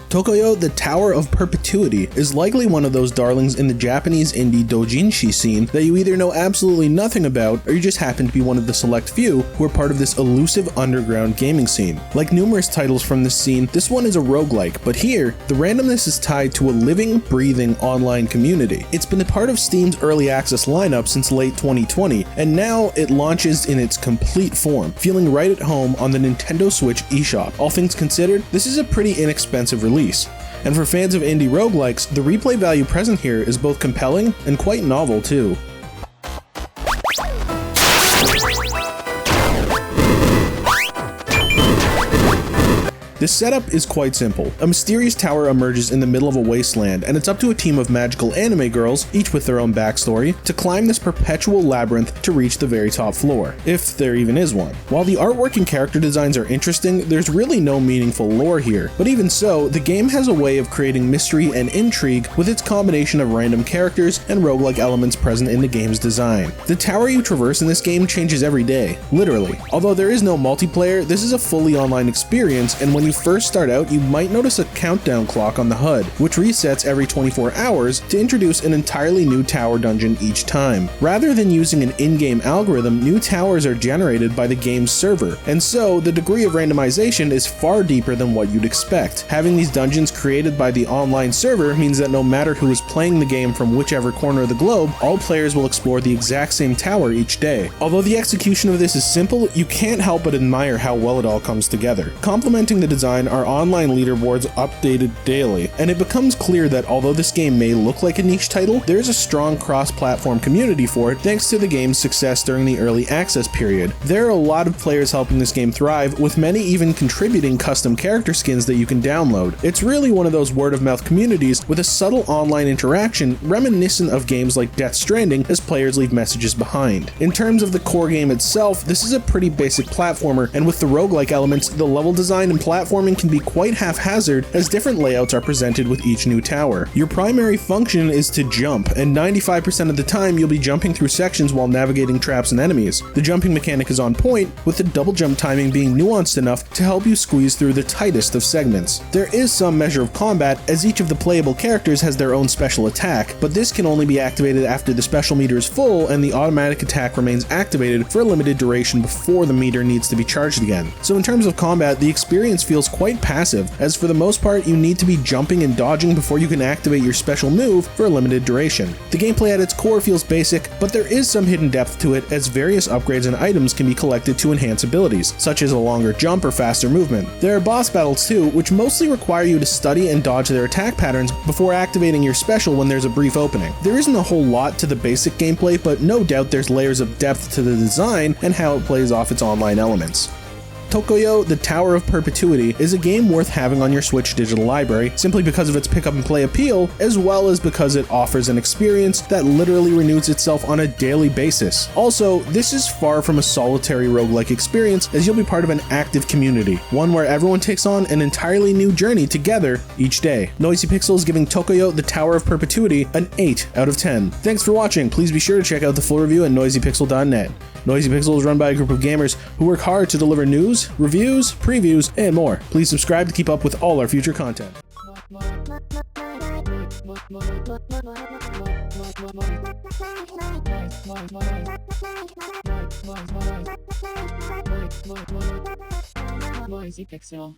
Tokoyo, the Tower of Perpetuity, is likely one of those darlings in the Japanese indie doujinshi scene that you either know absolutely nothing about, or you just happen to be one of the select few who are part of this elusive underground gaming scene. Like numerous titles from this scene, this one is a roguelike, but here, the randomness is tied to a living, breathing online community. It's been a part of Steam's early access lineup since late 2020, and now it launches in its complete form, feeling right at home on the Nintendo Switch eShop. All things considered, this is a pretty inexpensive release. And for fans of indie roguelikes, the replay value present here is both compelling and quite novel too. This setup is quite simple. A mysterious tower emerges in the middle of a wasteland, and it's up to a team of magical anime girls, each with their own backstory, to climb this perpetual labyrinth to reach the very top floor, if there even is one. While the artwork and character designs are interesting, there's really no meaningful lore here. But even so, the game has a way of creating mystery and intrigue with its combination of random characters and roguelike elements present in the game's design. The tower you traverse in this game changes every day, literally. Although there is no multiplayer, this is a fully online experience, and when you first start out, you might notice a countdown clock on the HUD, which resets every 24 hours to introduce an entirely new tower dungeon each time. Rather than using an in-game algorithm, new towers are generated by the game's server, and so the degree of randomization is far deeper than what you'd expect. Having these dungeons created by the online server means that no matter who is playing the game from whichever corner of the globe, all players will explore the exact same tower each day. Although the execution of this is simple, you can't help but admire how well it all comes together. Complementing the design are online leaderboards updated daily, and it becomes clear that although this game may look like a niche title, there's a strong cross-platform community for it thanks to the game's success during the early access period. There are a lot of players helping this game thrive, with many even contributing custom character skins that you can download. It's really one of those word-of-mouth communities with a subtle online interaction reminiscent of games like Death Stranding as players leave messages behind. In terms of the core game itself, this is a pretty basic platformer, and with the roguelike elements, the level design and platforming can be quite haphazard as different layouts are presented with each new tower. Your primary function is to jump, and 95% of the time you'll be jumping through sections while navigating traps and enemies. The jumping mechanic is on point, with the double jump timing being nuanced enough to help you squeeze through the tightest of segments. There is some measure of combat, as each of the playable characters has their own special attack, but this can only be activated after the special meter is full and the automatic attack remains activated for a limited duration before the meter needs to be charged again. So in terms of combat, the experience feels quite passive, as for the most part you need to be jumping and dodging before you can activate your special move for a limited duration. The gameplay at its core feels basic, but there is some hidden depth to it, as various upgrades and items can be collected to enhance abilities, such as a longer jump or faster movement. There are boss battles too, which mostly require you to study and dodge their attack patterns before activating your special when there's a brief opening. There isn't a whole lot to the basic gameplay, but no doubt there's layers of depth to the design and how it plays off its online elements. Tokoyo, the Tower of Perpetuity, is a game worth having on your Switch digital library, simply because of its pick-up-and-play appeal, as well as because it offers an experience that literally renews itself on a daily basis. Also, this is far from a solitary roguelike experience, as you'll be part of an active community, one where everyone takes on an entirely new journey together each day. Noisy Pixel is giving Tokoyo, the Tower of Perpetuity, an 8 out of 10. Thanks for watching. Please be sure to check out the full review at noisypixel.net. Noisy Pixel is run by a group of gamers who work hard to deliver news, reviews, previews, and more. Please subscribe to keep up with all our future content. Noisy Pixel.